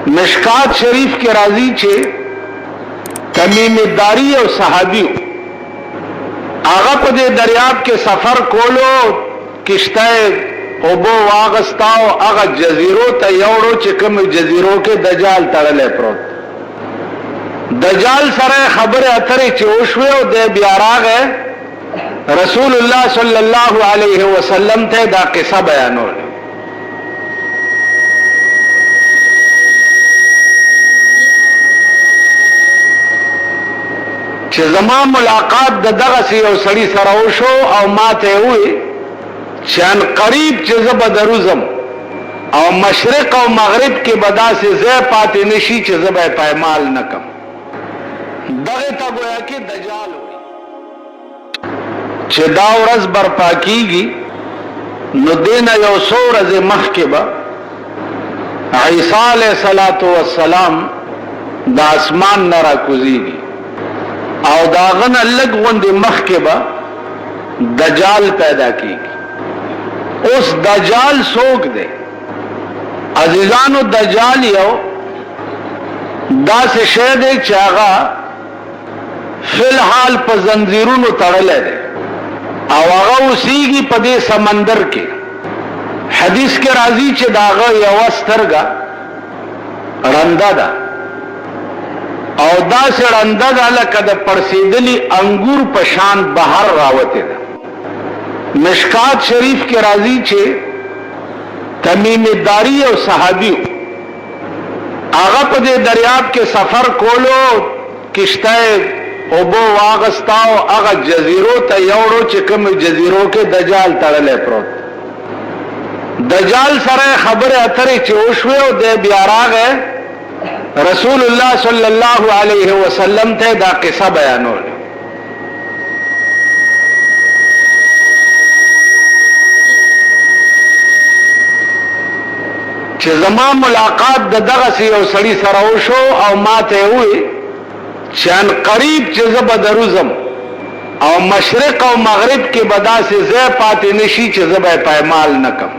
मिशकात शरीफ के राजी छे तमीमदारी और सहाबी आगा पदे दरियाब के सफर कोलो किश्ते ओबो वागस्ताओ आगा जजीरो तयोड़ो चिकम जजीरो के दजाल तड़ले प्रोत दजाल सरे खबर अथरे चोशवे और दे ब्यारा गए रसूलुल्लाह सल्लल्लाहु अलैहि वसल्लम थे दा किस्सा बयानो چې زما ملاقات د دغه سی او سړی سره وشو او ماته وی چې ان قریب چې زه به دروزم او مشرق او مغرب کې بدا سے زه پاتې نشي چې زه به پایمال نکم دغه ته گویا کې دجال وي چې دا ورځ برپا کیږي نو دین یو څو ورځې مخکې به عیسی علیه السلام د اسمان نه راکوزیږي او داغن لگ غند مخ کے با دجال پیدا کی اس دجال سوک دے عزیزانو دجال یو دا سے شہد چاغا فی الحال پا زنزیرونو تڑلے دے او آغا اسیگی پا دے سمندر کے حدیث کے راضی چے داغا یو استرگا رندہ دا او دا سرنده دا لکه د پرسیدلی انگور پشان بهر راوته ده مشکات شریف کے راضی چھے تمیم داری او صحابی آغا پدے دریاب کے سفر کولو کشتے اوبو واغستاو آغا جزیرو تا یوڑو چکم جزیرو کے دجال تڑلے پروت دجال سرے خبر اتھرے چوشوے او دے بیارا گئے رسول اللہ صلی اللہ علیہ وسلم تے دا قصہ بیانو چې زما ملاقات د دغه سی او سړی سره وشو او ماته وی چې ان قریب چې زه به دروزم او مشرق او مغرب کې بدا سے زه پاتې نشي چې زه به پایمال نکم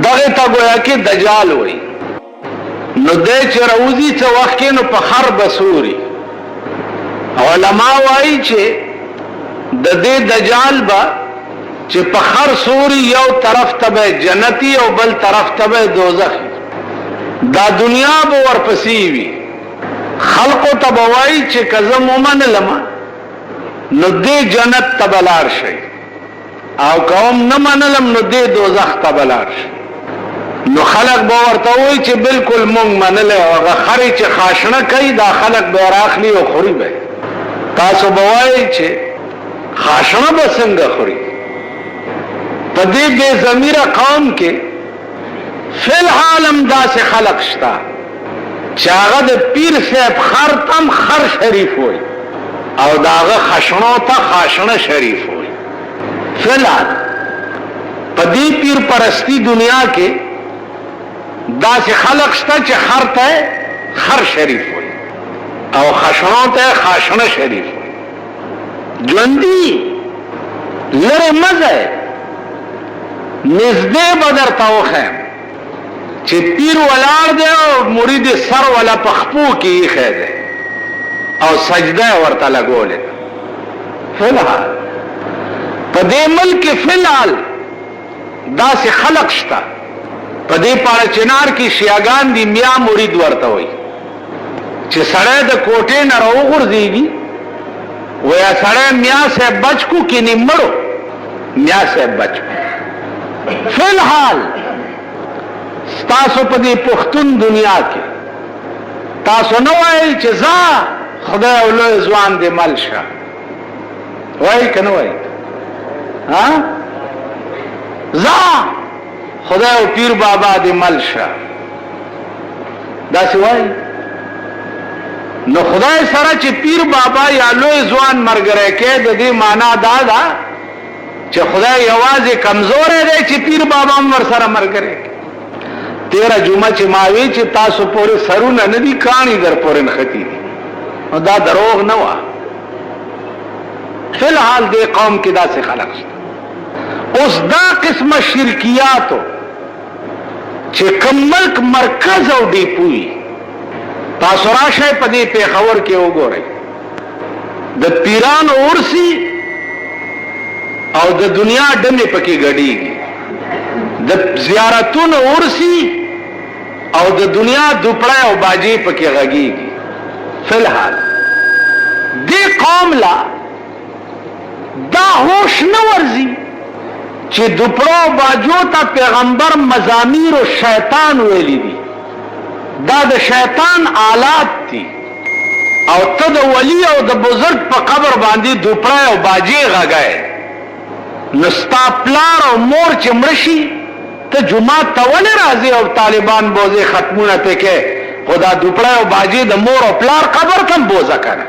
دغه ته گویا کې دجال وی نو دے چه روزی چه وقتی نو پا خر بسوری علماء وائی چه دے دجال با چه پا خر سوری یو طرف تبے جنتی او بل طرف تبے دوزخی دا دنیا با ورپسیوی خلقو تبوائی چه کزم اومن لما نو دے جنت تبلار شئی او کوم نمن لم نو دے دوزخ تبلار شئی نو خلق باورته وای چې بالکل مونږ منله او غخري چې خاشنه کوي دا خلق به راخلی او خوري به تاسو بوای چې خاشنه به څنګه خوري په دې بے ضمیره قوم کې فی الحال هم داسې خلق شتا چې هغه د پیر صاحب خر تم خر شریف وای او داغه خاشنو ته خاشنه شریف وای فی الحال په دې پیر پرستی دنیا کې دا سی خلق شتا چه خر تا خر شریف ہوئی او خشنوں تا خاشن شریف ہوئی جوندی لر مزہ نزدے بدر تاو خیم چه پیر ولار دے او مرید سر والا پخپو کی خید ہے او سجدہ ورطا لگو لے فی الحال پا دے ملک فی الحال دا سی خلق شتا پدې پاره چنار کې شیاغان دی میا مرید ورته وي چې سړی د کوټې نه راوغورځيږي ویا سړی میا صاحب بچکو کې نیمړو میا صاحب بچکو فی الحال تاسو په دې پښتون دنیا کې تاسو نه وایي چې ځا خدای اولو ځوان دې ملشه وایي کنه وایي ها ځا خدای او پیر بابا دې ملشه دا سوای نو خدای سره چې پیر بابا یا لوی ځوان مرګره کې د دې معنا دا ده چې خدای یوازې کمزور دی چې پیر بابا ور سره مرګره 13 جمعه چې ماوي چې تاسو پورې سرونه نه دي کانی در پورې نختی دي نو دا دروغ نه و فی الحال دې قوم کې دا څه خلق اوس دا قسمه شرکیاتو چې کوم ملک مرکز او ډیپوی تاسو راشئ په دې پیښور کې وګورئ د پیرانو ورسی او د دنیا ډمې پکې ګډېږي د زیارتونو ورسی او د دنیا دوپړی او باجې پکې غږېږي فی الحال دې قوم لا دا هوش نه ورځي چې دوپړو باجو ته پیغمبر مزامیر او شیطان ویلي دي دا د شیطان آلات دي او ته د ولی او د بزرگ په قبر باندې دوپړی او باجې غږی نو ستا پلار او مور چې مړه شي ته جومات ته ولې راځې او طالبان بوځې ختمونه پې کې خو دا دوپړی او باجې د مور او پلار قبر ته هم بوځه که نه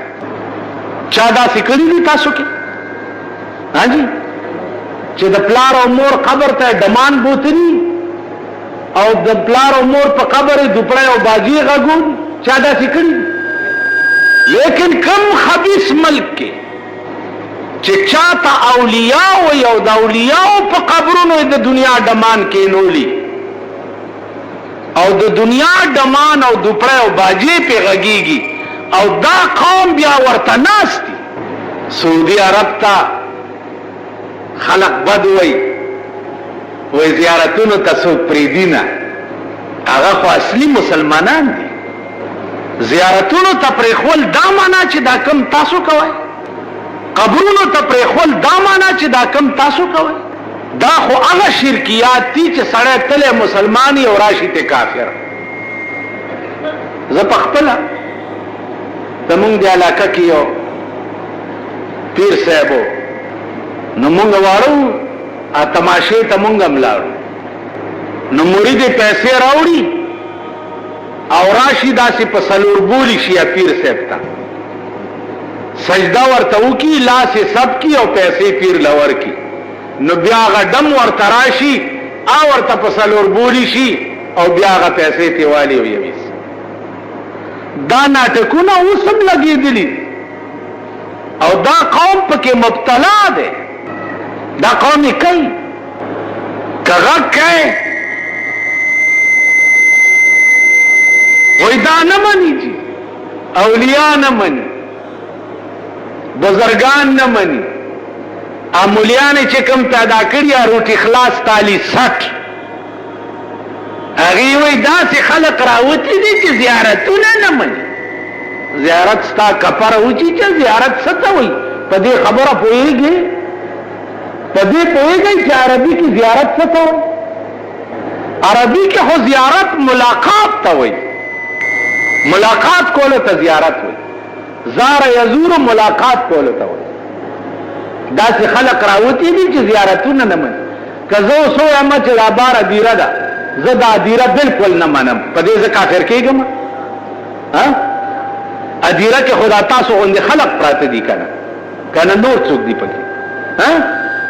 چا داسې کړي دي تاسو کې جی چې د پلار او مور قبر ته ډمان بوتري او د پلار او مور په قبر دوپړی او باجې غږون چا داسې کړي لیکن کم خبیث ملک کې چې چاته اولیاء وي او د اولیاء په قبرونو د دنیا ډمان کېنولي او د دنیا ډمان او دوپړی او باجې پې غږېږي او دا قوم بیا ورته ناست دي سعودي عرب ته خلق بد وي زیارتونو ته څوک پرېږدي نه هغه خو اصلي مسلمانان دي زیارتونو ته پرېښول دا معنا چې دا کم تاسو کوئ قبرونو ته پرېښول دا معنا چې دا کم تاسو کوئ دا خو هغه شرکیات دي چې سړی تلی مسلمان او راشي ته کافر زه پخپله زمونږ د علاقه کې یو پیر صاحب نو مونږ واړو تماشې ته مونږ هم لاړو نو مرید پیسې راوړي او راشي داسې په سلور بولی شي پیر صاحب ته سجده ورته وکړي لاس یې سب کړي او پیسې پیر لور کړي نو بیا هغه ډم ورته راشي او ورته په سلور بولی شي او بیا هغه پیسې ترې والي او یویس دا ناټکونه اوس هم لګېدلي او دا قوم پکې مبتلا دی دا قوم یې کوي که غږ کوي وای دا نه مني چې اولیاء نه مني بزرگان نه مني مولیان چې کوم پیدا کړي روټي خلاص تالی 60 هغې وایي داسې خلق راوتي دي چې زیارتونه نه مني زیارت ستا کفره وچي چې زیارت څه ته وایي په دې خبره پوهېږې په دې پوهېږئ چې عربي کې زیارت څه ته وایي عربي کې خو زیارت ملاقات ته وایي ملاقات کولو ته زیارت وایي زار یزور ملاقات کولو ته وایي داسې خلق راوتي دي چې زیارتونه نه مني که زه اوس ووایم چې دا بار ادیره ده زه دا ادیره بالکل نه منم په دې زه کافر کېږم ادیره کې خو دا تاسو غوندې خلق پراته دي که نه نور څوک دي پکې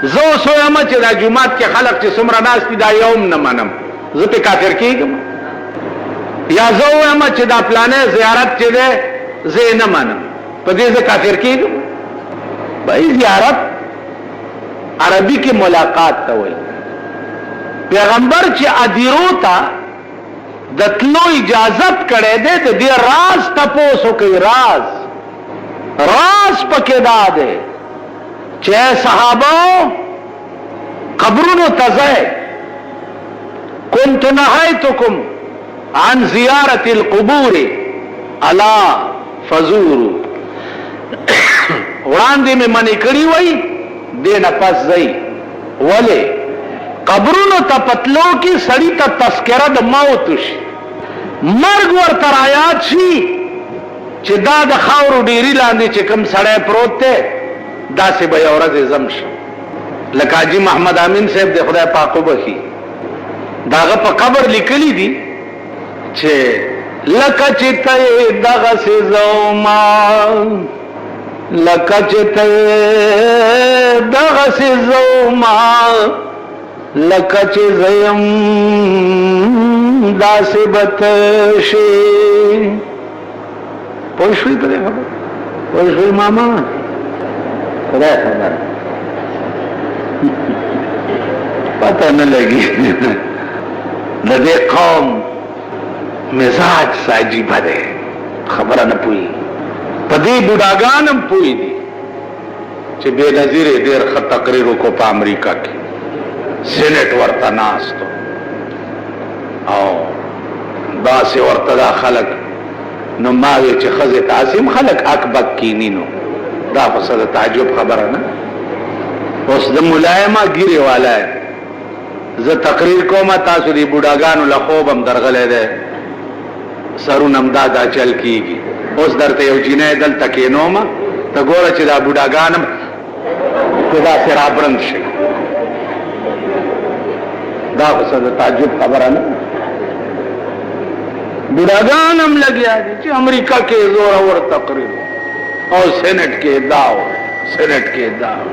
زه اوس ووایم چې دا جومات کې خلق چې څومره ناست دي دا یو هم نه منم زه پې کافر کېږم یا زه ووایم چې دا پلانې زیارت چې دی زه یې نه منم په دې زه کافر کېږم بھائی زیارت عربی کی ملاقات ته وایي پیغمبر چې ادیرو ته د تلو اجازت کړی دی د دې راز تپوس وکړئ راز پکې دا دی چې صحابه قبرونو ته ځئ كنت نهيتكم عن زيارة القبور الا فزوروا وړاندې مې منې کړي وای دې نه پس ځئ ولې قبرونو ته پتلو کې سړی ته تذکره د موت شي مرګ ورته رایاد شي چې دا د خاورو ډیري لاندې چې کوم سړی پروت دی داسې به یو ورځ ځم شي لکه حاجي محمد امین صاحب د خدای پاک وبخي د هغه په قبر لیکلي دي چې لکه چې ته دغسې زوما لکه چې ته دغسې زوما لکه چې زیم داسې به ته شې پوه شوې په دې خبره پوه شوې ماما خدای خبره پته نه لګي د دې قوم مزاج عجیبه دی، خبره نه پوي. په دې بوډاګانم پوي دي چې بے نظیر ډېر ښه تقریر وکړو په امریکا کې، سینټ ورته ناستو او داسې ورته دا خلک نو ما وی چې ښځې ته هسې خلک اکبک کیني نو دا خو څه د تعجب خبره نه. اوس د ملایمه ګیرې والا زه تقریر کوم، تاسو دې بوډاګانو له خوب هم درغلی دی، سرونه هم دا چل کېږي. اوس درته یو جینۍ دلته کېنومه، ته ګوره چې دا بوډاګان هم که داسې رابرند شي. دا خو څه د تعجب خبره نه. بوډاګان هم لګیا دي چې امریکا کې زورور تقریر او سینټ کې دا و، سینټ کې دا و.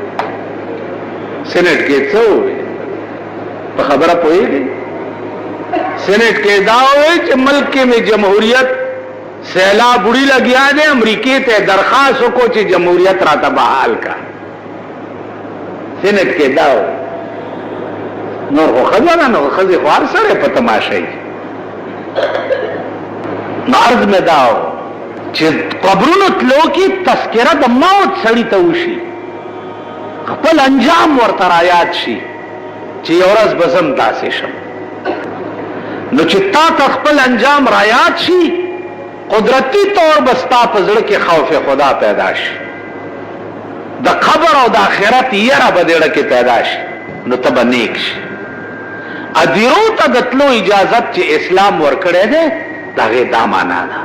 سینټ کې څه وویل په خبره پوهېږئ؟ سینٹ کې دا ہوئے چې ملک میں جمہوریت سیلاب بڑی لگیا دے، امریکی تے درخواست کو چې جمہوریت راتا بحال کا. سینٹ کې دا ہوئے نور خو خزانه نو خزی خوار سره په تماشای. عرض میں دا ہو چې قبرونو تلو کې تذکرہ د موت سړی ته وشي، خپل انجام ورته رایاد شي چې یو ورځ بزم داسې شم. نو چې تا ته خپل انجام رایاد شي، قدرتی طور بستا په زړه کې خوف خدا پیدا شي، د قبر او د آخرت یره به دې کې پیدا شي، نو ته به نیک شي. ادیرو ته د تلو اجازت چې اسلام ورکړی دی، د هغې دا معنا ده،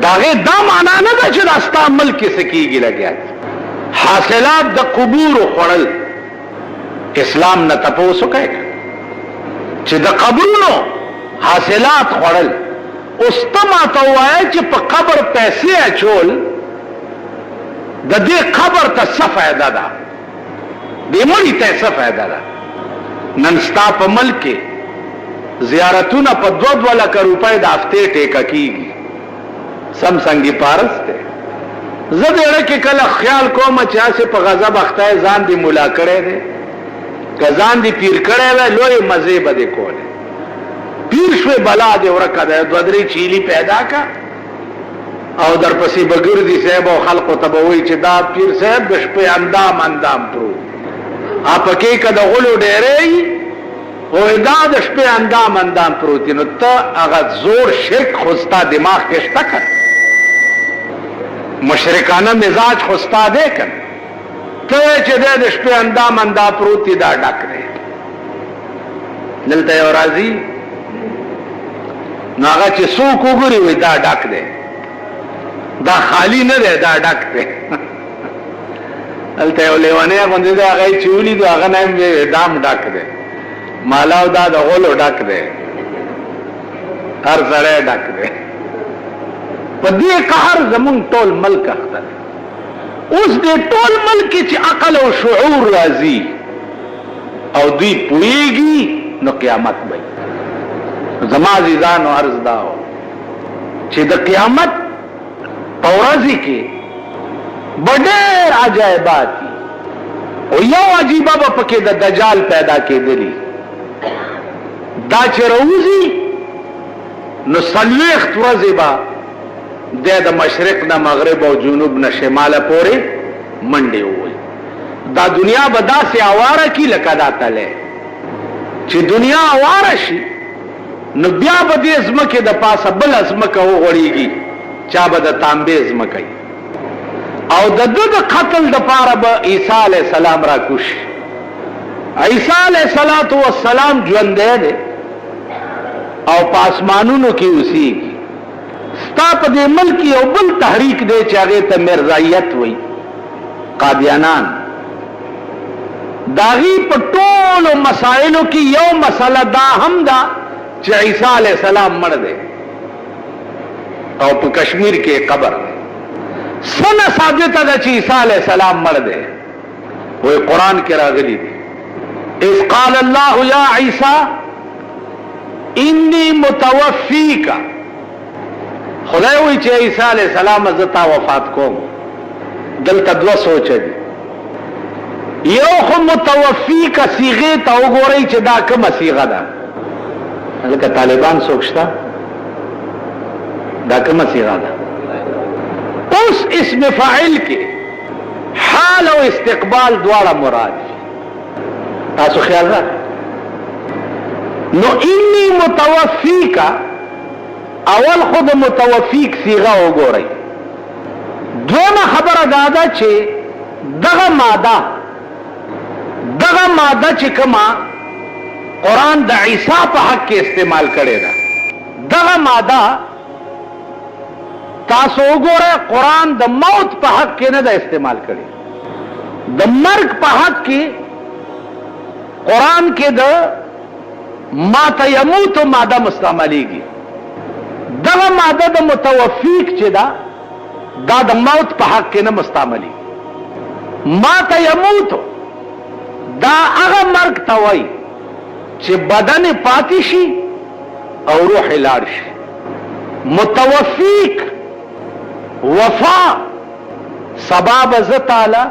د هغې دا معنا نه ده چې دا ستا ملک کې څه کېږي لګیا دي. حاصلات د قبورو خوړل اسلام نه تپوس وکړئ چې د قبرونو حاصلات خوړل. اوس ته ماته ووایه چې په قبر پیسې اچول د دې قبر ته څه فایده ده، دې مړي ته څه فایده ده؟ نن ستا په ملک کې زیارتونه په 2 لکه روپۍ د هفتې ټیکه کېږي. سم سنګي پارس دی. زه د اړه کې کله خیال کوم چې هسې په غضب اخته ځان دې ملا کړی دی، که ځان دې پیر کړی وی لوی مزې به دې کولې. پیر شوې بلا دې ورکه ده، 2-3 چیلي پیدا کا او در پسې به ګرځي صاحب او خلقو ته به وایي چې دا پیر صاحب د شپې اندام پروت، پکې که د غلو ډېرې وایي دا د شپې اندام پروت. نو ته هغه زور شرک خو ستا دماغ کې شته که مشرکانه مزاج خو ستا دی که ته چې دی د شپې اندام پروت دی، دا ډک دی. دلته یو راځي نو هغه چې څوک وګوري وایي دا ډک دی، دا خالی نه دی، دا ډک دی. دلته یو لیونی غوندې دی، هغه یې چې ولیدو هغه نه یې دام ډک دی، مالاو دا د غولو ډک دی، هر سړی ډک دی. په دې قهر زمونږ ټول ملک اخته دی. اوس دې ټول ملک چې عقل او شعور راځي او دوی پوهېږي نو قیامت به زما عزیزانو عرض دا و چې د قیامت په ورځ کې به ډېر عجایبات دي، او یو عجیبه به پکې د دجال پیدا کېدلي. دا چې راوځي نو 40 ورځې به د مشرق نه مغرب او جنوب نه شماله پورې منډې ووي. دا دنیا به داسې اواره کی لکه دا تله چې دنیا اواره شي نو بیا به دې ځمکې د پاسه بله ځمکه وغوړېږي، چا به د تانبې ځمکه وي، او د ده د قتل دپاره به عیسی علیه السلام راکوشي. عیسی علیه السلام ژوندی دی او په اسمانونو کې اوسېږي. ستا په دې ملک یو بل تحریک دی چې هغې ته مرزایت وایي، قادیانان. د هغې په ټولو مسایلو کې یو مسله دا هم ده چې عیسی علیه السلام مړ دی او په کشمیر کې قبر دی. سنه ثابته ده چې عیسی علیه السلام مړ دی، وایي قرآن کې راغلی دی اذ قال الله یا عیسی انی متوفیک. خدای وایي چې عیسی علیه السلام زه تا وفات کوم. دلته 2 سوچه دي، یو خو متوفیک صیغې ته وګورئ چې دا کومه صیغه ده. لکه طالبان څوک شته دا کومه صيغه ده اوس اسم فاعل کې حال او استقبال دواړه مراد تاسو خیال راکړئ نو انی متوفیکا اول خود متوفیک صيغه وګورئ دومره خبره دادا چې دغه ماده چې کما قرآن د عیسی په حق کې استعمال کړي دا دغه ماده تاسو وګورئ قرآن د موت په حق کې نه دا استعمال کړي د مرګ په حق کې قرآن کې د ماته یموت ماده مستعملیږي دغه ماده د متوفیک چې دا د موت په حق کې نه مستعملی ماته یموت دا هغه مرګ ته وایي چې بدن پاتې شي او روح لاړ شي متوفیک وفا سبا به زه تعالی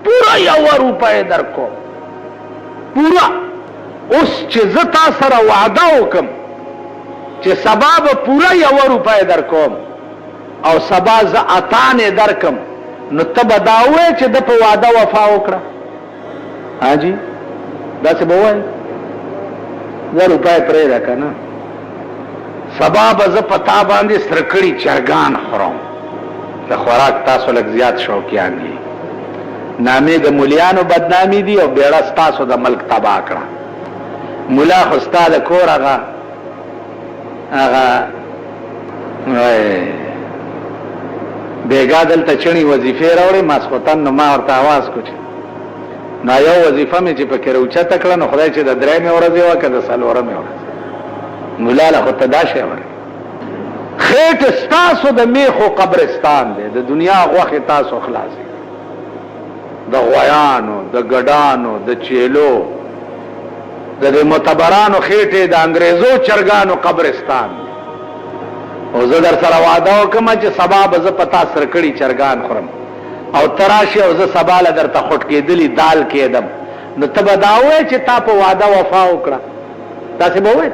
پورا 1 روپۍ درکوم پورا اوس چې زه تا سره وعده وکم چې سبا به پورا 1 روپۍ درکوم او سبا زه اتانې درکم نو ته به دا ووایې چې ده په وعده وفا وکړه حاجي داسې به ووایې 1 روپۍ پرېږده که نه سبا به زه په تا باندې سرکړي چرګان خورم د خوراک تاسو لږ زیات شوقیان دي نامې د مولیانو بدنامي دي او بیړه ستاسو د ملک تباه کړه مولا خو ستا د کور هغه بیګا دلته چڼي وظیفې راوړې ماسخوتن نو ما ورته اواز کو چې نو یو وظیفه مې چې پکې راوچته کړه نو خدای چې د 3مې ورځې وه که د 4مې ورځې مولا له خو ته دا شی ورکړي خېټ ستاسو د میخو قبرستان دی د دنیا غوښې تاسو خلاصې د غویانو د ګډانو د چیلو د معتبرانو خېټې د انګریزو چرګانو قبرستان او زه در سره وعده وکړم چې سبا به زه په تا سرکړي چرګان خورم او تراشي او زه سبا له درته خوټ کېدلي دال کېدم نو ته به دا ووایې چې تا په وعده وفا وکړه داسې به ووایې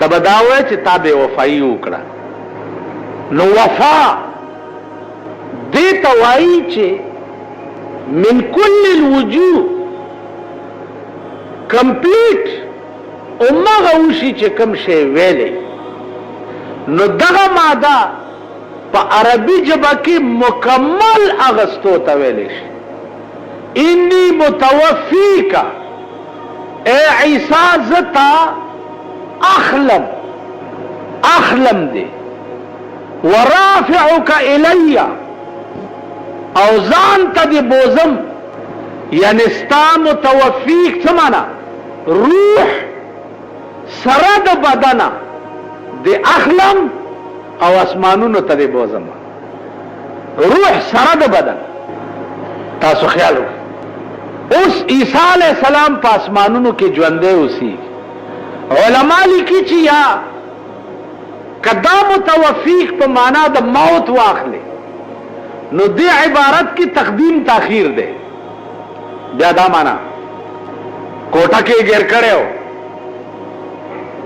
ته به دا ووایې چې تا بې وفایي وکړه نو وفا دې ته وایي چې من کل الوجوه کمپلیټ امغه وشي چې کوم شی ویلی نو دغه ماده په عربي ژبه کې مکمل اغستو ته ویلی شي انی متوفیکا اے عیسی زتا اخلم دی ورافعک الی او ځان ته دی بوزم یعنی ستا متوفیک څه معنا روح سره د بدنه د اخلم او اسمانونو ته دی بوزم روح سره د بدن تاسو خیال وکړئ اوس عیسی علیہ السلام په اسمانونو کې ژوندی اوسیږي علما لیکي چې یا کدا متوفیق په معنا د موت واخلي نو دې عبارت کې تقدیم تاخیر دی بیا دا معنا کوټه کې ګیر کړو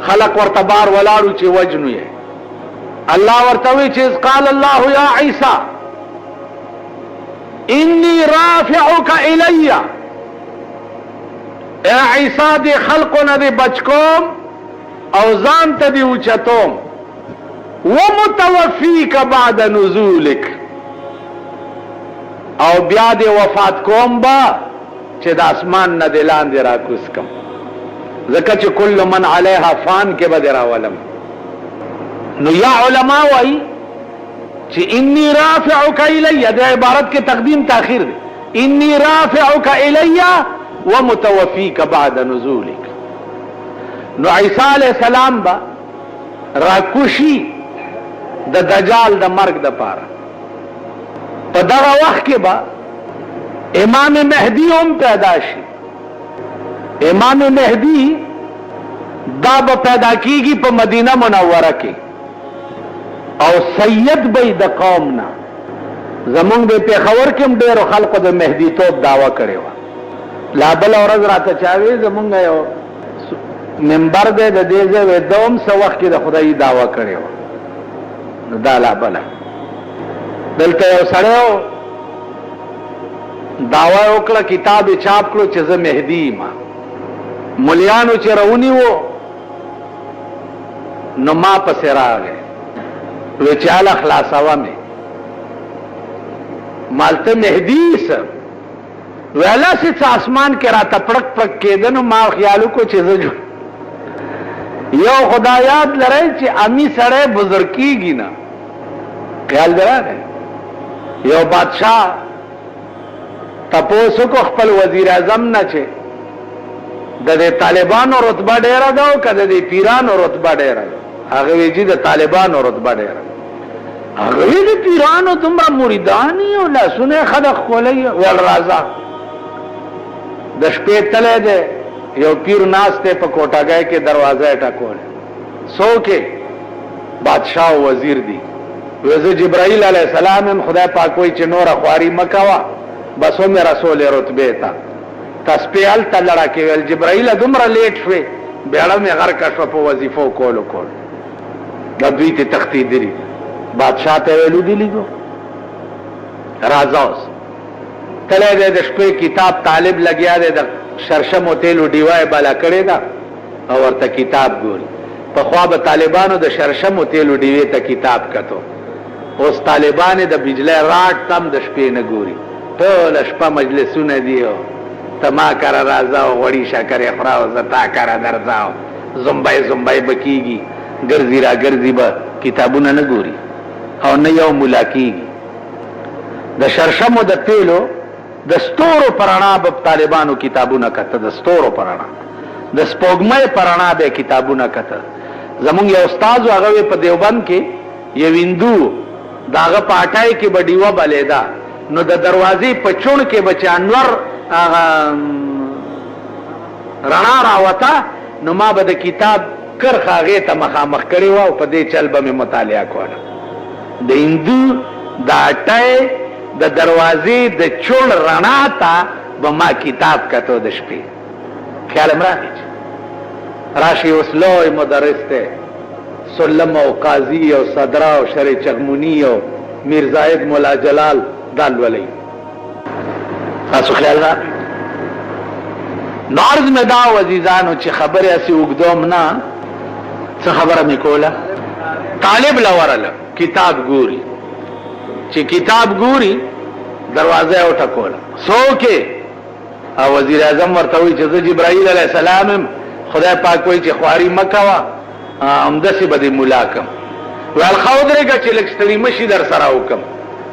خلق ورته بار ولاړو چې وجنو یې الله ورته وی چې قال الله یا عیسی انی رافعک الی اے عیسی دی خلقونه دی بچکوم او ځان ته دی اوچتوم ومتوفیک بعد نزولک او بیا دی وفات کوم با چې د اسمان نه دی لاندې راکوز کم ځکه چې کل من علیها فان کې به دی راولم نو یا علماء وایي چې انی رافعک الی د عبارت کې تقدیم تاخیر دی انی رافعک الی ومتوفیک بعد نزولک نو عیسی علیہ السلام با راکوشي د دجال د مرګ د پاره په دغه وخت کې با امام مهدی هم پیدا شي امام مهدی دا به پیدا کیږي په مدینه منوره کې او سید به د قوم نه زمونږ د پیښور کې هم ډېرو خلکو د مهدی توب دعوه کړې وه لا بله ورځ راته چا وی زمونږ یو منبر دې د دې ځای دوم څه وخت کې د خدای دعوه کړې وه نو دا لا بله دلته یو سړی دعوه وکړه کتاب یې چاپ کړو چې زه مهدي یم ملیانو چې راونیوو نو ما پسې راغی وی چې هله خلاصوه مې مالته مهدي څه وی هلاسې څه اسمان کې راته پړک پړک کېده نو ما خیال وکړو چې زه یو خدا یاد لرئ چې امی سړی بزرګ کېږي نه خیال دی راغی یو بادشاہ تپوس وکړو خپل وزیر اعظم نه چې د دې طالبانو رتبه ډیره ده او که د دې پیرانو رتبه ډیره ده هغه وی چې د طالبانو رتبه ډیره ده هغه وی د پیرانو دومره مریدان او لاسونه یې ښه د ښکلوي ویل راځه د شپې تلی دی یو پیر ناست دی په کوټګۍ کې دروازه یې ټکولی څوک یې بادشاه او وزیر دی وی زه جبرائیل علیه السلام یم خدای پاک وایي چې نوره خواري مه کوه بس ومې رسولې رتبې ته تسپې هلته لړه کې ویل جبرائیله دومره لیټ شوې بیړه مې غرقه شوه په وظیفو کولو دا دوی ته تښتېدلي بادشاه ته ویلو دي لیدو راځه اوس تلی دی د شپې کتاب طالب لګیا دی د شرشمو تیلو ډیوه یې بله کړې ده او ورته کتاب ګوري پخوا به طالبانو د شرشمو تیلو ډیوې ته کتاب کتو اوس طالبان د بجلی راټ تم د شپې نه ګوري ټوله شپه مجلسونه دي او ته ما کره راځه او غوړي شکرې خوره او زه تا کره درځه او زمبی زمبی به کېږي ګرځي را ګرځي به کتابونه نه ګوري او نه یو ملا کېږي د شرشمو د تیلو د ستورو په رڼا به طالبانو کتابونه کته د ستورو په رڼا د سپوږمۍ په رڼا به کتابونه کته زمونږ یو استاد و هغه په دیوبند کې یو هندو د هغه په اټای کې به ډیوه بلیده نو د دروازې په چون کې به چې انور رڼا راوته نو ما به د کتاب کرخه هغې ته مخامخ کړې وه او په دې چل به مې مطالعه کوله د هندو د اټای د دروازې د چون رڼا ته به ما کتاب کتو د شپې خیال م راغی راشي اوس لوی مدرس دی سلم او قاضي او صدره او شرع چغمونی او میر زاید مولا جلال دا لولئ تاسو خیال راغی نو عرض مې دا و عزیزانو چې خبرې هسې اوږدوم نه څه خبره مې کوله طالب له ورله کتاب ګوري چې کتاب ګوري دروازه یې وټکوله څوک او وزیر اعظم ورته وایي چې زه جبرائیل علیه السلام یم خدای پاک وایي چې خواري مه کوه همداسې به دې ملا کړم ویل ښه ودرېږه چې لږ ستړي مه شي در سره وکړم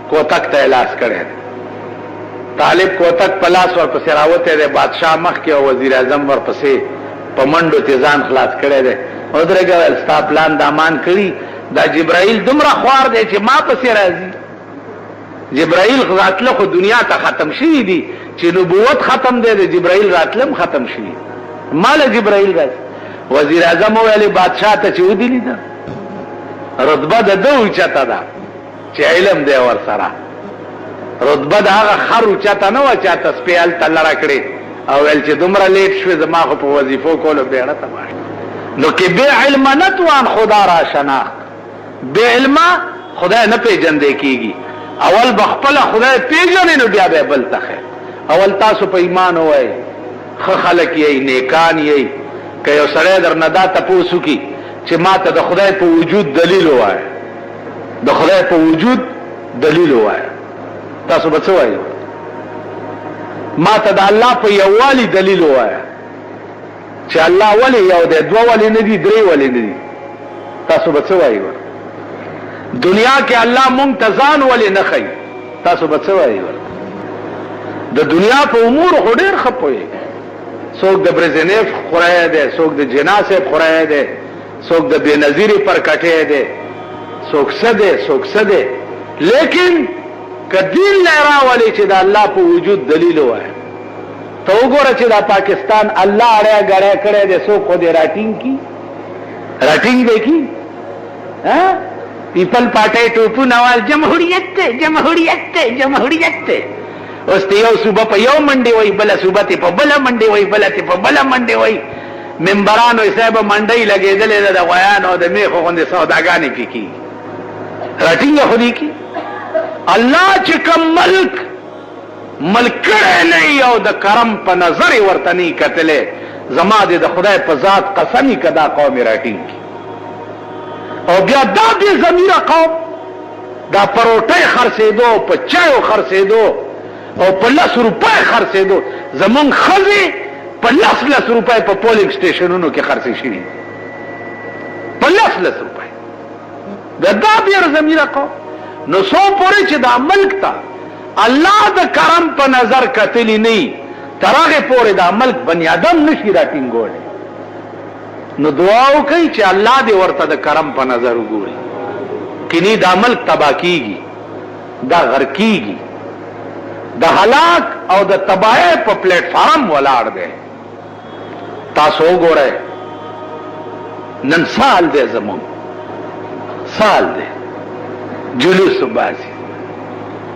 کوتک ته یې لاس کړی دی طالب کوتک په لاس ورپسې راوتی دی بادشاه مخکې او وزیر اعظم ورپسې په منډو تې ځان خلاص کړی دی ودرېږه ویل ستا پلان د امان کړي دا جبرائیل دومره خوار دی چې ما پسې راځي جبرائیل راتله خو دنیا ته ختم شوي دي چې نبوت ختم دی د جبرائیل راتلم ختم شوي ماله جبرائیل راځي وزیر اعظم وویلې بادشاه ته چې ودلي ده رتبه د ده اوچته ده چې علم دی ورسره رتبه د هغه خر اوچته نه وه چې تسپې هلته لړه کړې او ویل چې دومره لیټ شوې زما خو په وظیفو کولو بیړه تباه نو که بې علمه نتوان خدا را شناخت بې علمه خدای نه پیژندی کېږي اول به خپله خدای پیژنې نو بیا به بل ته خیر اول تاسو په ایمان ووایئ ښه خلک یئ نیکان یئ که یو سړی در نه دا تپوس وکړي چې ما ته د خدای په وجود دلیل ووایه د خدای په وجود دلیل ووایه تاسو به څه وایئ ما ته د الله په یووالي دلیل ووایه چې الله ولې یو دی دوه ولې نه دي درې ولې نه دي تاسو به څه وایئ دنیا کې الله مونږ ته ځان ولې نه ښیي تاسو به څه وایئ د دنیا په امور خو ډېر ښه پوهېږي څوک د برزنیف خورای دی څوک د جنا صاحب خورای دی څوک د بېنظیرې پر کټی دی څوک څه دی څوک څه دی لیکن که دین نه یې راولې چې د الله په وجود دلیل ووایه ته وګوره چې دا پاکستان الله اړی ګړی کړی دی څوک خو دې راټینګ کي راټینګ دی کي پیپل پارټۍ ټوپونه وال جمهوریت دی جمهوریت دی جمهوریت دی اوس ته یو صوبه په یو منډې وایي بله صوبه ته په بله منډې وایي بله ته په بله منډې وایي منبرانو صاحب منډي لګېدلې د غویانو د میخو غوندې سوداګانې کې کی راټینګه خو دي کی الله چې کوم ملک کړی نه او د کرم په نظر ورته نه کتلې زما د خدای په ذات قسمی کدا قوم راټینګ او بیا دا دې ضمیره قوم دا پروټه خرڅېدو په چایو خرڅېدو او په 10 روپۍ خرڅېدو زمون خزي په 10 روپۍ په پولینګ سټیشنونو کې خرڅې شي په 10 روپۍ دا بیا ضمیره قوم نو سو پورې چې دا ملک تا الله د کرم په نظر کتلی نه ترغه پورې دا ملک بنی آدم نشي راټینګول نو دعا وکړي چې الله دې ورته د کرم په نظر وګوري کینی دا ملک تباہ کیږي دا غرق کیږي د هلاک او د تباہی په پلیټ فارم ولاړ دی تاسو وګورئ نن سال دې زمون سال دې جلوس بازی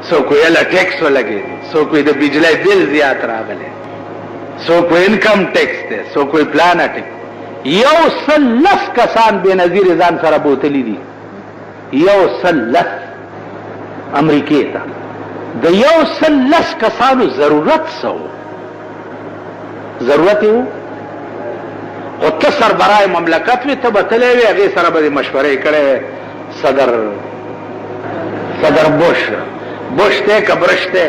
سو کوئی اللہ ٹیکس ولگے سو کوئی دا بجلی بل زیاد راغلے سو کوئی انکم ٹیکس دے سو کوئی پلانا ٹیکس یو سلس کسان بے نظیر ځان سره بوتلی دی یو سلس امریکی تا دا یو سلس کسانو ضرورت سو ضرورت ہو او تسر برای مملکت وی تبتلے وی اگے سره بے مشورے کرے صدر بوش تے که برش تے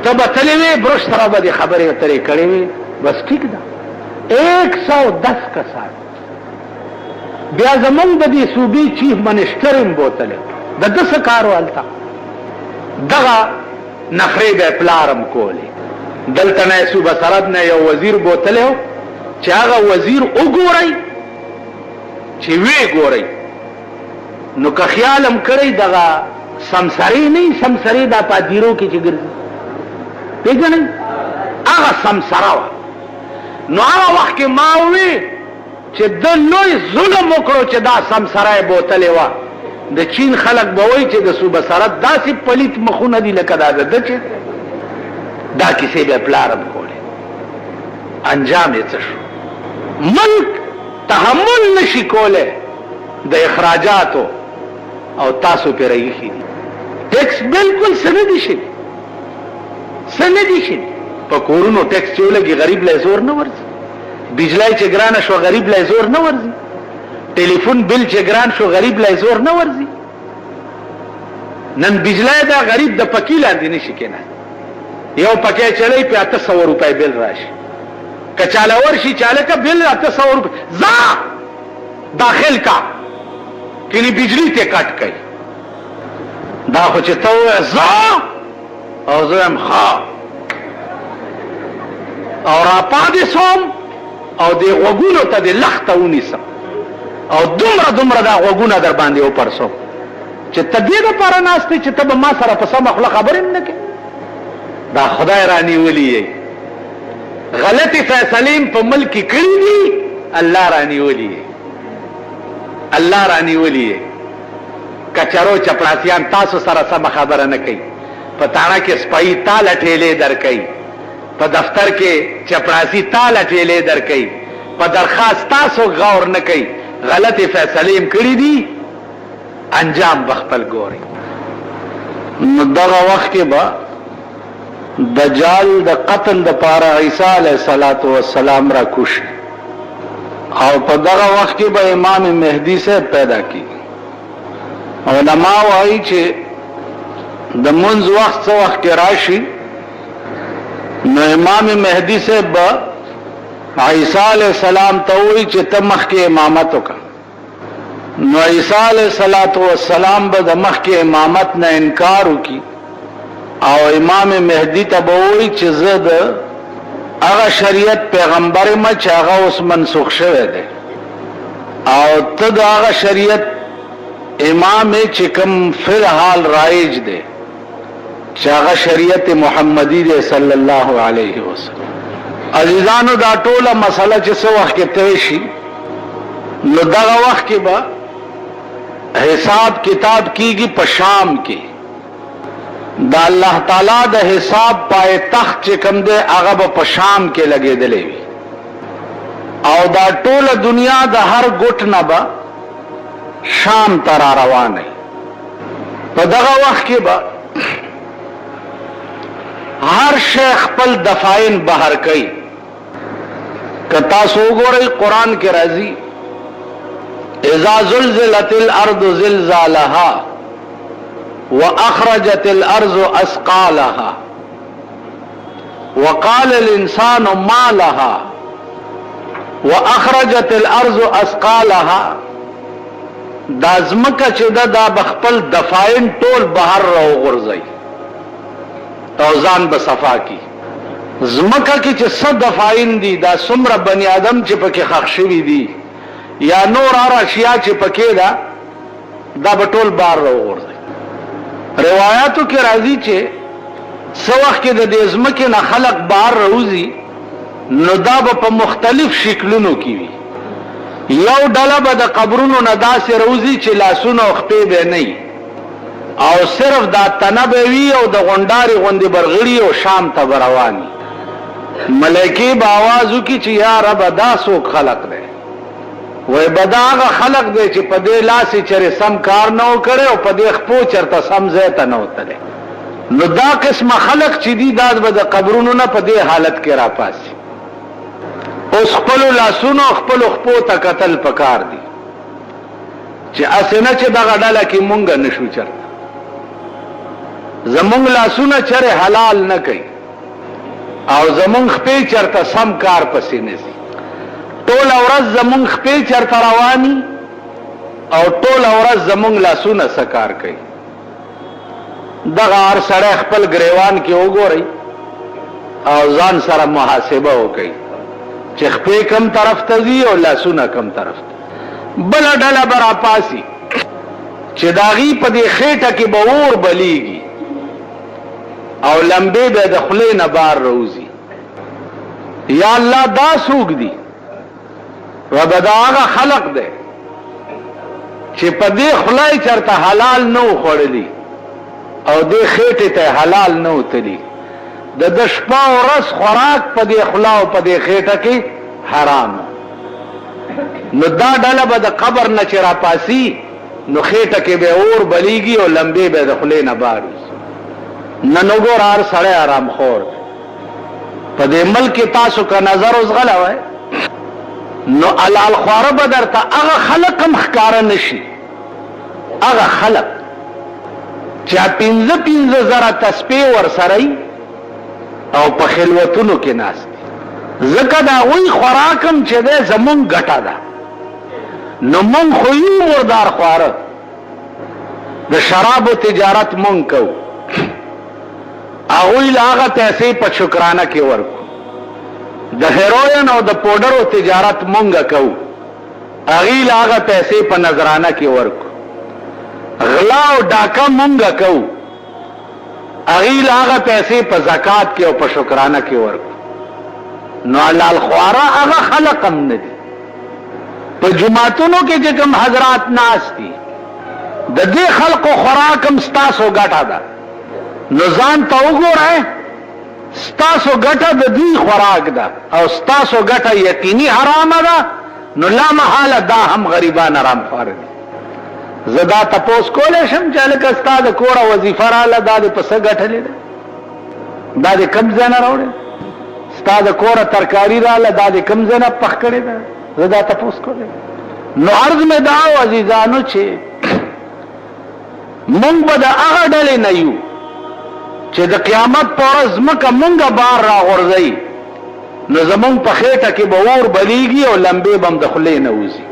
تب اتلی وی برش طرح با دی خبری اتری کری وی بس ٹھیک دا 110 کسان بیا زمان دا دی صوبی چیف منشترم بوتلی دا 10 کارو علتا دغا نخریب پلارم کولی دلتا نای صوبہ سرد نای یو وزیر بوتلی ہو چی آغا وزیر او گو رئی چی وی گو رئی نو که خیالم کری دغا سمسری نہیں سمسری دا پادیروں کی چگر دیکھا نہیں آغا سمسرا وا نو آغا وقت کے ماوی چه دا لوی ظلم اکڑو چه دا سمسرائی بوتلی وا دا چین خلق بوئی چه دا صوبہ سرد دا سی پلیت مخون دی لکا دا دا چه دا کسی بے پلارم کولے انجام یہ چشو ملک تحمل نشی کولے دا اخراجاتو او تاسو پہ رئی خی دی ٹیکس بالکل سندی شد پا کورونو ٹیکس چیو لگی غریب لے زور نہ ورزی بجلائی چه گران شو غریب لے زور نہ ورزی ٹیلیفون بل چه گران شو غریب لے زور نہ ورزی نن بجلائی دا غریب دا پکی لاندی نشی کنا یو پکی چلی پی 800 روپے بل راشی کچالا ورشی چالے کا بل 800 روپے زا داخل کا کنی بجلی تے کٹ کئی دا خوچ تو زا او زویم خوا اور اپا دی سوم او دی غوگونو تا دی لختونی سم او دمر دا غوگونا در باندی اوپر سو چه تا دی دا پارا ناستی چه تا با ما سر پسا مخلا خبرم نکے دا خدای رانی ولی ہے غلطی فیصلیم پا ملکی کری دی اللہ رانی ولی ہے اللہ رانی ولی ہے کچرو چپڑاسیان تاسو سره سم خبره نه کوي په تاړه کې سپای تال ټیلې در کوي په دفتر کې چپړاسی تال ټیلې در کوي په درخواست تاسو غور نه کوي غلطی فیصله هم کړی دي انجام بخپل ګوري نو دغه وخت کې با دجال د قتل د پاره عیسی علیه السلام را کوش او په دغه وخت کې به امام مهدی سے پیدا کی علماء وايي چې د منځ وخت څو وخت کې راشي نو امام مهدی سے به عیسی علیہ السلام ته وایي چې ته مخکې امامت وکړه نو عیسی علیہ السلام به د مخکې امامت نه انکار وکړي او امام مهدی ته به وایي چې زه د هغه شریعت پیغمبر ما چې هغه اوس منسوخ شوی دی او ته د هغه شریعت امام چې کوم فی الحال رایج دی چې هغه شریعت محمدی دی صلی الله علیه وسلم عزیزانو دا ټوله مسله چې څو وخت کې طے شي نو دغه وخت کې به حساب کتاب کیږي په شام کې دا الله تعالی د حساب پای تخت چې کوم دی هغه په شام کې لګېدلې وي او دا ټوله دنیا د هر ګوټ نه به شام ته را روانه. په دغه وخت کې به هر شی خپل دفاعین بهر کوي. که تاسو وګورئ قرآن کې راځي اذا زلزلت الارض زلزالها واخرجت الارض اثقالها وقال الانسان ما لها واخرجت الارض اثقالها. دا ځمکه چې دا بخپل دفاعین ټول بهر راوغورځي او ځان به صفا کی. ځمکه کې چې څه دفاعین دي دا څومره بنی آدم چې پکې ښخ شوي دي یا نور هر اشیاء چې پکې دا به ټول بهر راوغورځي. روایاتو کې راځي چې څه وخت کې د دې ځمکې نه خلق بهر راوځي نو دا به په مختلف شکلونو کې وي. یو ډله به د قبرونو نه داسې راوځي چې لاسونه او خپې به نه او صرف دا تنه به وي او د غونډارې غوندې برغړي او شام ته به رواني. ملایکې به آواز وکړي چې یا رب دا څوک خلق دی؟ وای به دا هغه خلق دی چې په دې لاس یې چېرې سم کار نه و کړی او په دې خپو چېرته سم ځای ته نه وتلی. نو دا قسمه خلق چې دي دا به د قبرونو نه په دې حالت کې راپاسي. اوس خپلو لاسونو خپلو خپو ته کتل پکار دي چې اسې نه چې دغه ډله کې مونږ نشو چرته. زمونږ لاسونه چرې حلال نه کوي او زمونږ خپې چرته سم کار پسې نه ځي. ټوله ورځ زمونږ خپې چرته رواني او ټوله ورځ زمونږ لاسونه څه کار کوي. دغه هر سړی خپل ګریوان کې وګورئ او ځان سره محاسبه وکړئ چې خپې کم طرف ته ځي او لاسونه کم طرف ته. بله ډله به راپاسي چې د هغې په دې خېټه کې به اور بلیږي او لمبې به د خولې نه بار راوځي. یا الله دا څوک دي؟ ربه دا هغه خلق دی چې په دې خوله یې چېرته حلال نه و خوړلي او دې خېټې ته حلال نه وتلي. د شپه او ورځ خوراک په دې خوله او په دې خېټه کې حرام. نو دا ډله به د قبر نه چې راپاسي نو خېټه کې به اور بلیږي او لمبې به د خولې نه بار وځي. نن وګوره هر سړی آرام خور په دې ملک کې تاسو که نظر اوس غلی وای نو حلال خواره به درته هغه خلق هم ښکاره نه شي. هغه خلق چې 15 زره تسبیح ورسره وي او په خلوتونو کې ناست دي. ځکه د هغوی خوراک هم چې دی زمونږ ګټه ده. نو مونږ خو یو مردار خواره د شرابو تجارت مونږ کوو. هغوی له هغه پیسې په شکرانه کې ورکو. د هیروین او د پوډرو تجارت مونږ کوو. هغوی له هغه پیسې په نذرانه کې ورکو. غلا او ډاکه مونږ کوو. هغوی له هغه پیسې په زکات کې او په شکرانه کې ورکو. نو حلال خواره هغه خلق هم نه دي. په جماعتونو کې چې کوم حضرات ناست دي د دې خلقو خوراک هم ستاسو ګټه ده. نو ځان ته وګورئ ستاسو ګټه د دوی خوراک ده او ستاسو ګټه یقیني حرامه ده. نو لا محاله دا هم غریبان حرام خواره دي. زه دا تپوس کولی شم چې لکه ستا د کوره وظیفه راله دا دې په څه ګټلې ده؟ دا دې کوم ځای نه راوړې؟ ستا د کوره ترکاري راله دا دې کوم ځای نه پخ کړې ده؟ زه دا تپوس کولی. نو عرض مې دا و عزیزانو چې مونږ به د هغه ډلې نه یو چې د قیامت په ورځ ځمکه مونږه بار راغورځوي نو زمونږ په خېټه کې به اور بلیږي او لمبې به هم د خولې نه وځي.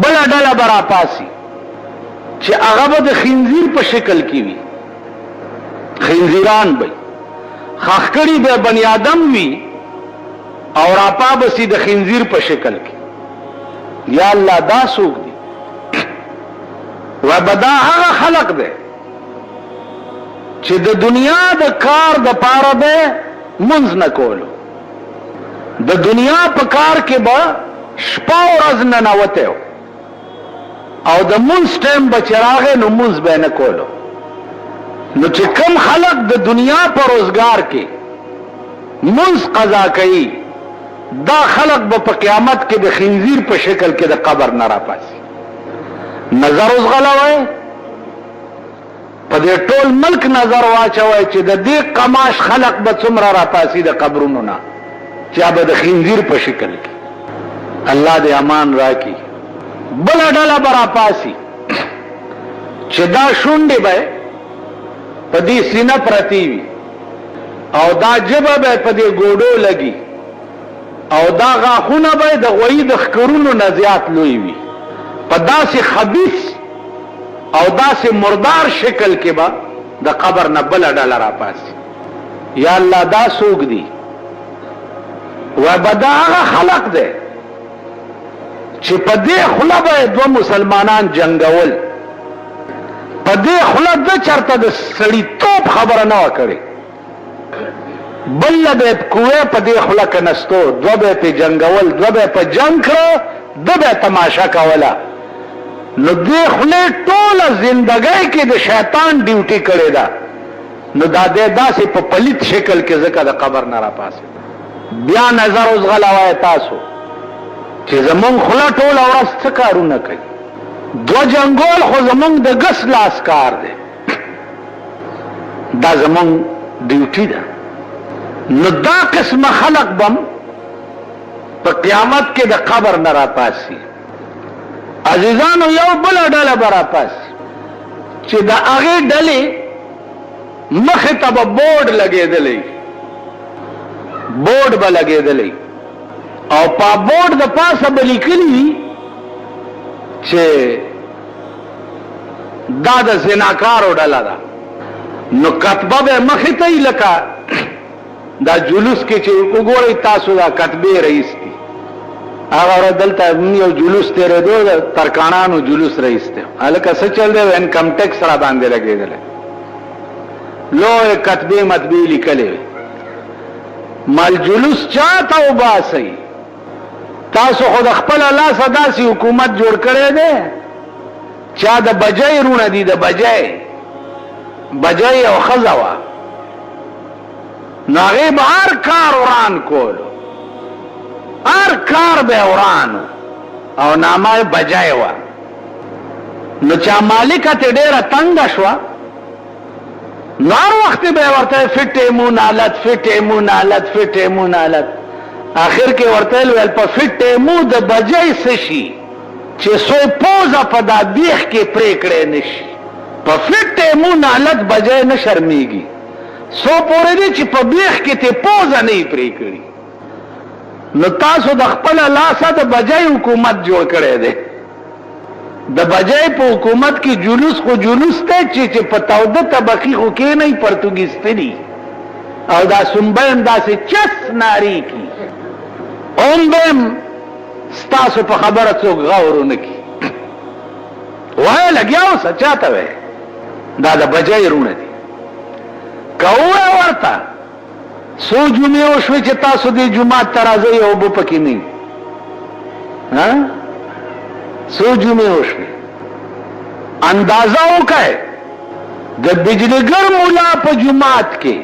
بله ډله به راپاسي چې هغه به د خنزیر په شکل کې وي. خنزیران به خښ کړي به بني آدم وي او راپا بسي د خنزیر په شکل کې. یا الله دا څوک دي؟ و به دا هغه خلق دی چې د دنیا د کار د پاره به منځ نه کولو. د دنیا په کار کې به شپه ورځ ننوتی او د منځ ټیم به چې راغی نو منځ به یې نه کولو. نو چې کم خلق د دنیا په روزګار کې منځ قضا کوي دا خلق به په قیامت کې د خنزیر په شکل کې د قبر نه راپاسي. نظر اوس غلوئ، په دې ټول ملک نظر واچوئ چې د دې قماش خلق به څومره راپاسي د قبرونو نه، چې به د خنزیر په شکل کې. الله دې امان راکړي. بله ډله به راپاسي چې دا شونډې به په دې سینه پرتې وي او دا ژبه به په دې ګوډو لګي او دا غاښونه به د غویي د ښکرونو نه زیات لوی وي. په داسې خبیث او داسې مردار شکل کې به د قبر نه بله ډله راپاسي. یا الله دا څوک دي؟ وای به دا هغه خلق دی چې په دې خوله به دوه مسلمانان جنګول، په دې خوله ده چرته د سړیتوب خبره نه وه کړې، بل به کوې په دې خوله کې نستو، دوه به پې جنګول، دوه به په جنګ کړه، ده به تماشا کوله. نو دې خولې ټوله زندګۍ کې د شیطان ډیوټي کړې ده. نو دا دې داسې په پلیت شکل کې ځکه د قبر نه راپاسي. بیا نظر اوس غلوئ تاسو چې زمونږ خوله ټوله ورځ څه کارونه کوي. دوه جنګول خو زمونږ د ګس لاس کار دی، دا زمونږ ډیوټي ده. نو دا قسمه خلق بم په قیامت کې د قبر نه راپاسي. عزیزانو یو بله ډله به راپاسي چې د هغې ډلې مخې ته به بورډ لګېدلی، بورډ به لګېدلی او په بورډ د پاسه به لیکلي وي چې دا د زناکارو ډله ده. نو کتبه به مخې ته یي لکه دا جلوس کې چې وګورئ تاسو دا کتبې رئیس دي. هغه ورځ دلته یو جلوس تېرېدو د ترکاڼانو جلوس رئیس دی. هلکه څه چل دی؟ انکم ټیکس را باندې لګېدلی، لوی کتبې مطبې لیکلې وې. مال جلوس چا ته وباسئ؟ تاسو خو د خپل لاسه داسې حکومت جوړ کړی دی. چا د بجۍ رونه دي، د بجۍ یو ښځه وه، نو هغې به هر کار وران کولو، هر کار به ورانو او نامه یې بجۍ وه. نو چا مالکه ترې ډېره تنګه شوه، نو هر وخت به یې ورته فټېمون حالت، فټېمون حالت، فټېمون حالت. آخر کې ورته ویل په فټېمو د بجۍ څه شي چې څو پوزه په دا بیخ کې پرې کړی نه شي. په فټېمو حالت بجۍ نه شرمېږي، څو پورې دی چې په بیخ کې ته پوزه نه یې پرې کړي. نو تاسو د خپله لاسه د بجۍ حکومت جوړ کړی دی. د بجۍ په حکومت کې جلوس خو جلوس دی چې په توده طبقې خو کېنئ پرتګیستني او دا سنبه هم داسې چس نارې کي، هم به هم ستاسو په خبره څوک غور ونه کي. وایه لګیا اوسه، چا ته وایې؟ دا د بجۍ رونه دي. که ووایه ورته څو جمعې وشوې چې تاسو دې جومات ته راځئ او اوبه پکې نه وي؟ څو جمعې وشوې؟ اندازه وکړئ د بجلیګر مولا په جومات کې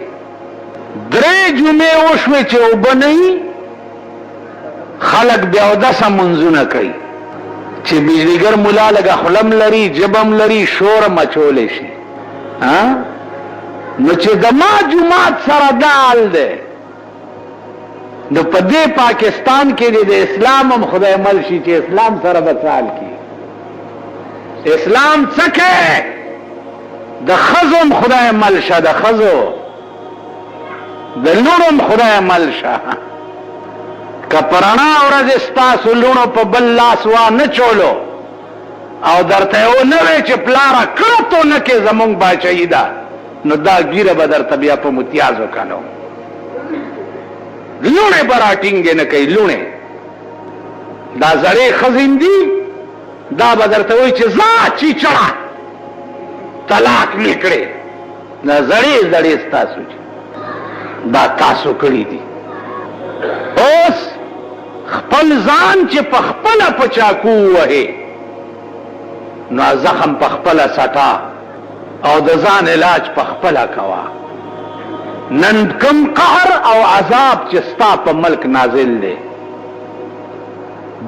3 جمعې وشوې چې اوبه نه وي، خلک بیا اودسه منځونه کوي چې بجلیګر مولا لږه خولم لري، جبم لري، شور مچولی شي. نو چې د ما جومات سره دا حال دی، نو په دې پاکستان کې د اسلام هم خدای مل شي چې اسلام سره به څه حال کي. اسلام څه کوي؟ د ښځو هم خدای مل شه، د ښځو د لوڼو هم خدای مل شه. که په رڼا ورځ ستاسو لوڼو په بل لاس وانه چولو او درته یې ونه وی چې پلاره کرتو نه کې زمونږ باچهي ده، نو دا ګیره به درته بیا په متیازو کنو. لوڼې به راټینګې نه کوي، لوڼې دا زړې ښځې دي، دا به درته وایي چې ځه چیچړه طلاق مې کړې. دا زړې زړې ستاسو چې دا تاسو کړي دي. اوس خپل ځان چې په خپله په چاقو ووهې، نو زخم په خپله سټه او د ځان علاج په خپله کوه. نن کم قهر او عذاب چې ستا په ملک نازل دی،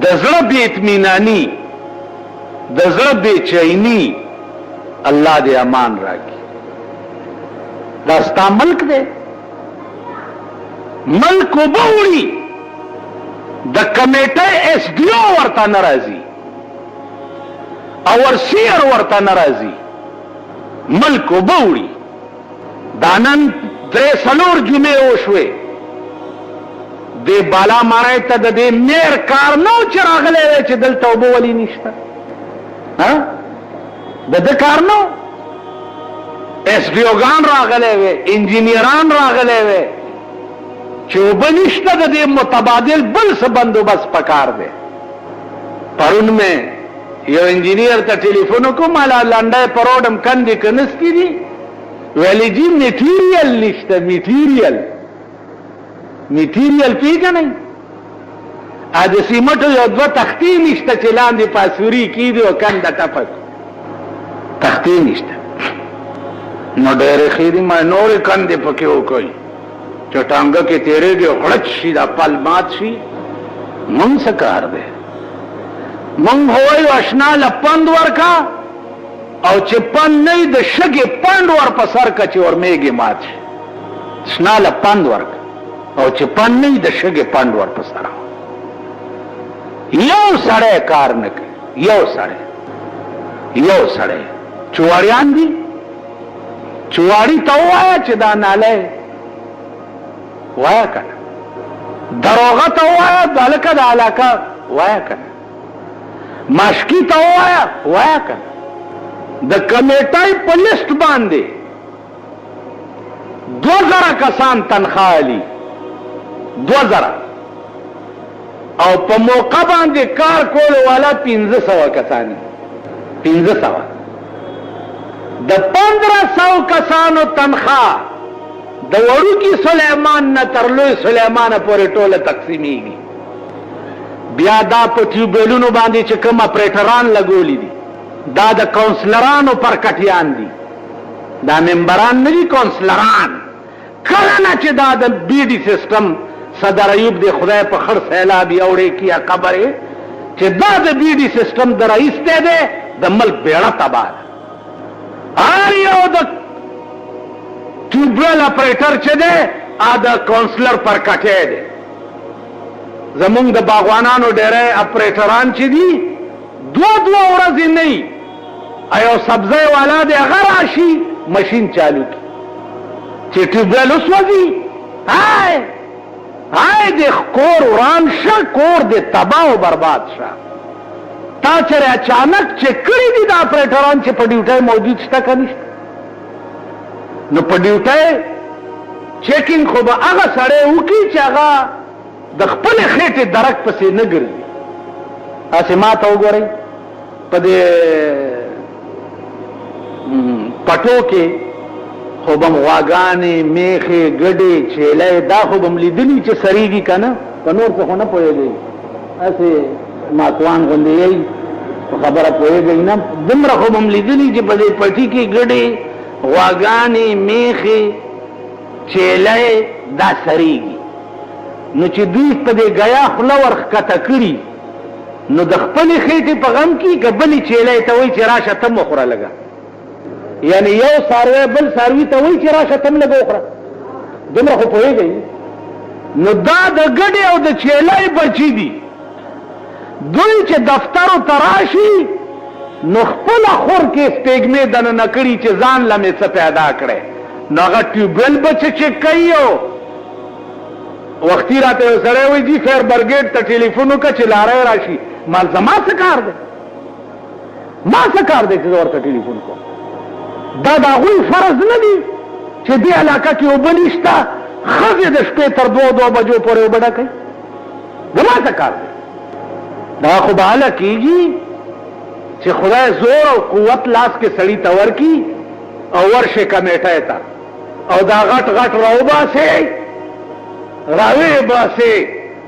د زړه بې اطمیناني د زړه بې چیني الله دې امان راکړي. دا ستا ملک دی، ملک وبوړي د کمیټه ایس ډي او ورته ناراضي او ورسیر ورته ناراضي، ملک وبوړي. دا نن 3 جمعې وشوې، دې بالا ماڼۍ ته د دې میر کار نو چې راغلی دی چې دلته اوبه ولې نشته، د ده کار نو. ایس ډي اوګان راغلی وی، انجینیران راغلی وی چې اوبه نشته، د دې متبادل بل څه بندوبست پکار دی. پرون مې یو انجینیر ته ټلیفون وکړو، مالا لنډی په روډم کندې که نستی دي، ویلې جي میټیریل نشته. میټیریل پیژنئ؟ د سیمټو یو 2 تختې نشته چې لاندې پاسوري کېږي او کنده ټپه تختې نشته. نو ډېرې ښې دي، ما نورې کندې پکې وکړئ چې ټانګه کې تېرېږي غړچ شي، دا پل مات شي. مونږ څه کار دی؟ مونږ وایو اشنا له پند ورکا، او چې پند نه وي د شګې پند ور په سر که چې ورمېږي مات شي. اشنا له پند ورکا او چې پند نه وي د شګې پند ور په سر. یو سړی کار نه کوي، یو سړی چواړیان دي. چواړي ته ووایه چې دا نالی وایه که نه، دروغه ته ووایه هلکه د علاقه وایه که نه، ماشکي ته وایه که نه. د کمیټای په لیست باندې 2000 کسان تنخواه اخلي، 2000، او په موقع باندې کار کولو والا 1500 کسان. 1500 د 1500 کسانو تنخواه د وړوکي سلیمان نه تر لوی سلیمانه پورې ټوله تقسیمیږي. بیا دا په ټیوبویلونو باندې چې کوم اپریټران لګولي دي، دا د کونسلرانو پرکټیان دي، دا ممبران نه دي، کونسلران. کله نه چې دا د بی ډي سیسټم صدر ایوب دی خدای په خړ سیلاب یوړې کیا خبره چې دا د بی ډي سیسټم د رئیس ته دی، د ملک بیړه تباه. هر یو د ټیوبویل اپریټر چې دی دا کونسلر پرکټی دی. زمونږ د باغوانانو ډېری اپریټران چې دي 2 ورځې نه وي، یو سبزی والا دی هغه راشي مشین چالو کړي چې ټیوبویل وسوځي، هاي د کور وران شه، کور د تباه او برباد شه. تا چېرې اچانک چیک کړي دي دا اپریټران چې په ډیوټۍ موجود شته که نشته؟ نو په ډیوټۍ چیکینګ خو به هغه سړی وکړي چې هغه د خپلې خېټې درک پسې نه ګرځي. هسې ما ته وګورئ، په دې پټو کې خو به م غواګانې، میخې، ګډې، چیلۍ، دا خو به م لیدلي چې سریږي که نه، په نور څه خو نه پوهېږئ، هسې ماتوان غوندې یئ، په خبره پوهېږئ نه. دومره خو به م لیدلي چې په دې پټي کې ګډې، غواګانې، میخې، چیلۍ دا سریږي. نو چې دوی په دې ګیا خوله ورښکته کړي، نو د خپلې خېټې په غم کې که بلې چیلۍ ته وایي چې راشه ته م وخوره لږه، یعنی یو څاروی بل څاروي ته وایي چې راشه ته م لږه وخوره. دومره خو پوهېږئ. نو دا د ګډې او د چیلۍ بچي دي. دوی چې دفترو ته راشي نو خپله خور کې سپېږمې دننه کړي چې ځان له مې څه پیدا کړی، نو هغه ټیوبویل به چې چیک کوي. وختي راته یو سړی وایي جي فایر برګیډ ته ټلیفون وکړه چې لاری راشي. ما زما څه کار دی؟ ما څه کار دی چې زه ورته ټلیفون کوم؟ دا د هغوی فرض نه دي چې دې علاقه کې اوبه نشته، ښځې د شپې تر 2 بجو پورې اوبه ډکوي؟ زما څه کار دی؟ دا خو به هله کېږي چې خدای زور او قوت لاس کې سړي ته ورکي او ورشي کمیټۍ ته او دا غټ غټ راوباسي، راویباسي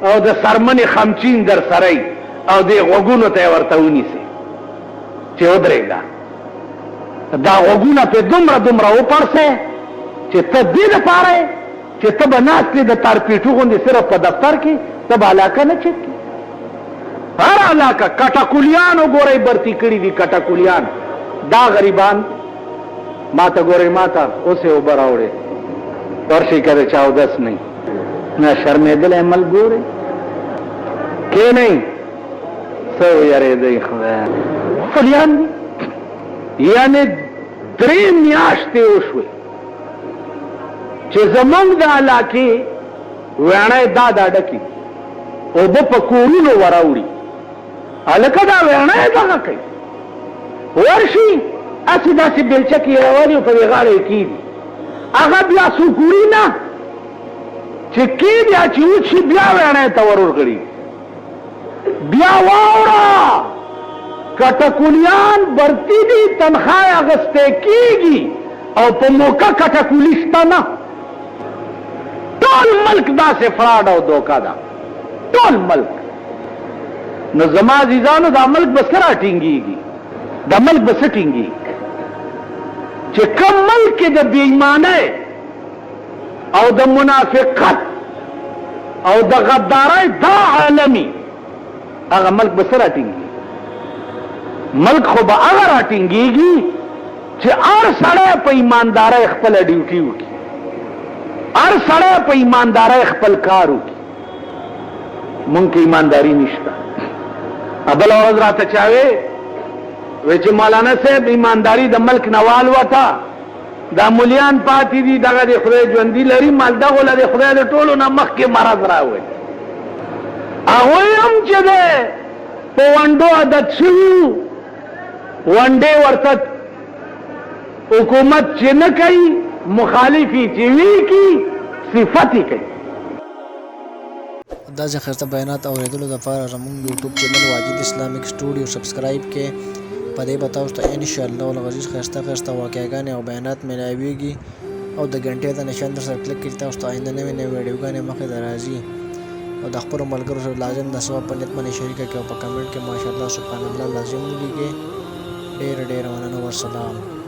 او د سرمنې خمچین در سره او دې غوږونو ته یې ورته ونیسي چې ودرېږه. دا غوږونه پې دومره وپړسئ چې ته دې دپاره چې ته به ناست د تارپیټو غوندې صرف په دفتر کې ته به علاقه نه چک کړي. هر علاقه کټکولیان وګورئ برتی کړي دي کټکولیان دا غریبان ماته ګورئ ماته اوسې اوبه راوړې ورشي که د چاودس نه نه شرمېدلی عمل ګورئ کښېنئ څه ویرېدئ خدایه کټکولیان دي یعنې 3 میاشتې وشوې چې زمونږ د علاقې ویڼی دا ډکې اوبه په کورونو وراوړي هلکه دا ویڼی دغه کوي ورشي هسې داسې بېلچه کې یې راولي او په دې غاړه یې کېږي هغه بیا څوک وړي نه چې کېږي چې وچي بیا ویڼی ته ورغړي بیا واوره کټکولیان برتی دي تنخواه اخیستی کېږي او په موقع کټکولي شته نه ټول ملک داسې فراډ او دوکه ده ټول ملک نو زما عزیزانو دا ملک به څه راټینګېږي دا ملک به څه ټینګېږي چې کوم ملک کې د بېایمانۍ او د منافقت او د غدارۍ دا عالمي هغه ملک به څه راټینګېږي ملک خو به هغه راټینګېږي چې هر سړی په ایماندارۍ خپله ډیوټي وکړي هر سړی په ایماندارۍ خپل کار وکړي مونږ کې ایمانداري نشته بله ورځ راته چا وی چې مولانا صاحب ایمانداري د ملک نه والوته دا مولیان پاتې دي دغه د خدای ژوندي لري مال دغو له د خدای د ټولو نه مخکې مرض راوړي هغوی هم چې دی په ونډو عادت شوي ونډې ورته حکومت چې نه کوي مخالفي چې وی کی صفت یې کوي دا چې خسته بیانات اوریدلو لپاره زموږ یوټیوب چینل واجد اسلامیک سټوډیو سبسکرایب کې په دې به تاسو ته انشاءالله العزیز خسته واقعګانې او بیانات ملاویږي او د غنټې د نشان در سره کلیک کړئ تاسو ته آینده نوې ویډیوګانې مخې ته راځي او د خپلو ملګرو سره لازم د ثواب په نیت باندې شریکه کړئ او په کمنټ کې ماشاءالله سبحان الله لازم ولیکئ ډېره مننه والسلام